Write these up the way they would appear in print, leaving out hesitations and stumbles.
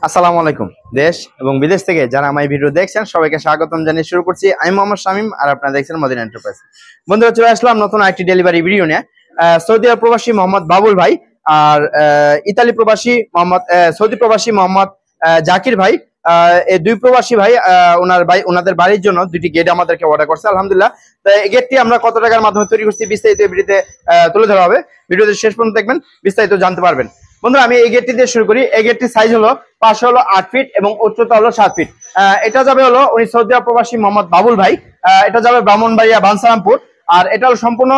আসসালামু আলাইকুম। দেশ এবং বিদেশ থেকে যারা আমার ভিডিও দেখছেন সবাইকে স্বাগতম জানিয়ে শুরু করছি। আমি মোহাম্মদ শামীম, আর আপনারা দেখছেন মদিনা এন্টারপ্রাইজ। বন্ধুরা, চলে আসলাম নতুন আরেকটি ডেলিভারি ভিডিও নিয়ে। সৌদি আরব প্রবাসী মোহাম্মদ বাবুল ভাই আর ইতালি প্রবাসী মোহাম্মদ সৌদি প্রবাসী মোহাম্মদ জাকির ভাই, এই দুই প্রবাসী ভাই ওনাদের বাড়ির জন্য দুটি গেট আমাদেরকে অর্ডার করছে। আলহামদুলিল্লাহ। তো এই গেটটি আমরা কত টাকার মাধ্যমে তৈরি করছি বিস্তারিত ভিডিওতে তুলে ধরা হবে। ভিডিওতে শেষ পর্যন্ত দেখবেন, বিস্তারিত জানতে পারবেন। বন্ধুরা, আমি এই গেটটি দিয়ে শুরু করি। এই গেটটির সাইজ হলো পাশে হলো 8 ফিট এবং উচ্চতা হলো 7 ফিট। এটা যাবে হলো উনি সৌদি আরব প্রবাসী মোহাম্মদ বাবুল ভাই। এটা যাবে ব্রাহ্মণবাড়িয়া বানসারামপুর। আর এটা হলো সম্পূর্ণ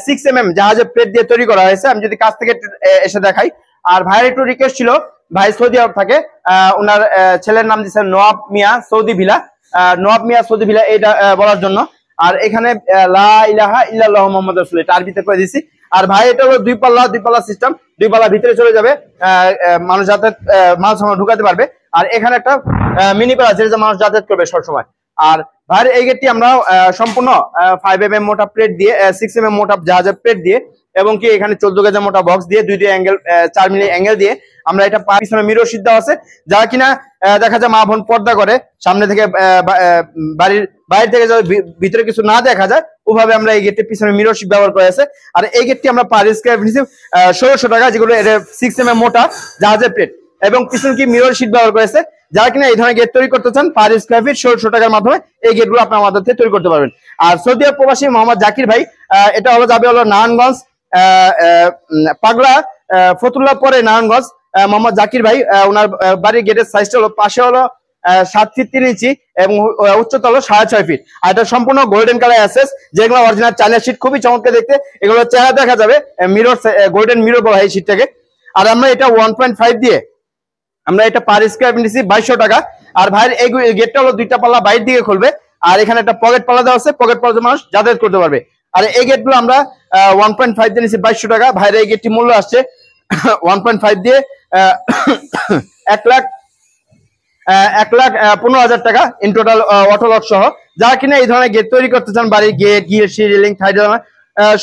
6mm জাহাজের প্লেট দিয়ে তৈরি করা হয়েছে। আমি যদি কাছ থেকে এসে দেখাই। আর ভাইয়ের একটু রিকোয়েস্ট ছিল, ভাই সৌদি আরব থাকে, ওনার ছেলের নাম দিচ্ছেন নওয়াব মিয়া সৌদি ভিলা, নওয়াব মিয়া সৌদি ভিলা এইটা বলার জন্য। আর এখানে লা ইলাহা ইল্লাল্লাহু মুহাম্মাদুর রাসূলুল্লাহ এটা আরবিতে করে দিয়েছি। আর ভাই এটা হলো দুই পাল্লা সিস্টেম, দুই পাল্লা ভিতরে চলে যাবে, মানুষ যাতায়াত মাল সামান ঢুকাতে পারবে। আর এখানে একটা মিনি পাল্লা যেটা মানুষ যাতায়াত করবে সবসময়। আর ভাইয়ের এই গেটটি আমরা সম্পূর্ণ 5mm মোটা প্লেট দিয়ে 6mm মোটা জাহাজের প্লেট দিয়ে এবং কি এখানে 14 গেজের মোটা বক্স দিয়ে দুই অ্যাঙ্গেল 4 মিলি অ্যাঙ্গেল দিয়ে আমরা এটা পিছনে মিরর শীট দেওয়া আছে, যারা কিনা দেখা যায় মা বোন পর্দা করে সামনে থেকে বাইরে থেকে ভিতরে কিছু না দেখা যায়, ওভাবে আমরা এই গেটটির পিছনে মিরর শীট ব্যবহার করে আছে। আর এই গেটটি আমরা পার স্কয়ার ফিট 1600 টাকা, যেগুলো 6mm মোটা জাহাজের প্লেট এবং পিছনে কি মিরর শীট ব্যবহার করেছে। যারা কিনা এই ধরনের গেট তৈরি করতে চান পার স্কয়ার ফিট 1600 টাকার মাধ্যমে এই গেটগুলো আপনার আমাদের থেকে তৈরি করতে পারবেন। আর সৌদি আরব প্রবাসী মোহাম্মদ জাকির ভাই, এটা হলো যাবে হলো নারায়ণগঞ্জ পাগলা ফতুল্লাহ পরে নারায়ণগঞ্জ। মোহাম্মদ জাকির ভাই ওনার বাড়ির গেটের সাইজটা হলো পাশে হলো 7 ফিট 3 ইঞ্চি এবং উচ্চতা হলো 6.5 ফিট। আর এটা সম্পূর্ণ গোল্ডেন কালার অ্যাসেস, যেগুলো অরিজিনাল চায়না শীট, খুবই চমৎকার দেখতে। এগুলো চেহারা দেখা যাবে মিরর, গোল্ডেন মিরর বলা হয় এই শীটটাকে। আর আমরা এটা 1.5 দিয়ে আমরা এটা পার স্কয়ার ফিট নিচ্ছি 2200 টাকা। আর ভাইয়ের এই গেটটা হলো দুইটা পাল্লা বাইরের দিকে খুলবে, আর এখানে একটা পকেট পাল্লা দেওয়া আছে, পকেট পাল্লা মানুষ যাতায়াত করতে পারবে। আর এই গেটগুলো আমরা 1.5 দিয়ে নিচ্ছি 2200 টাকা। ভাইয়ের এই গেটটি মূল্য আসছে 1.5 দিয়ে 1,15,000 টাকা ইন টোটাল অটো লক সহ। যারা কিনা এই ধরনের গেট তৈরি করতে চান, বাড়ির গেট, গিয়ে রেলিং,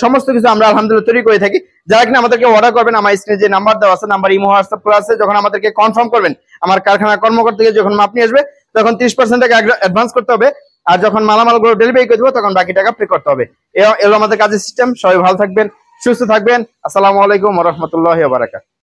সমস্ত কিছু আমরা আলহামদুলিল্লাহ তৈরি করে থাকি। যারা কিনা আমাদেরকে অর্ডার করবেন, আমার স্ক্রিনে যে নাম্বার দেওয়া আছে, নাম্বার ইমো হোয়াটসঅ্যাপ করা আছে, যখন আমাদেরকে কনফার্ম করবেন, আমার কারখানা কর্মকর্তাকে যখন আপনি আসবে তখন 30% টাকা অ্যাডভান্স করতে হবে। আর যখন মালামালগুলো ডেলিভারি করে দেবো তখন বাকি টাকা পে করতে হবে। এগুলো আমাদের কাজের সিস্টেম। সবাই ভালো থাকবেন, সুস্থ থাকবেন। আসসালামু আলাইকুম ওয়া রাহমাতুল্লাহি ওয়া বারাকাতুহু।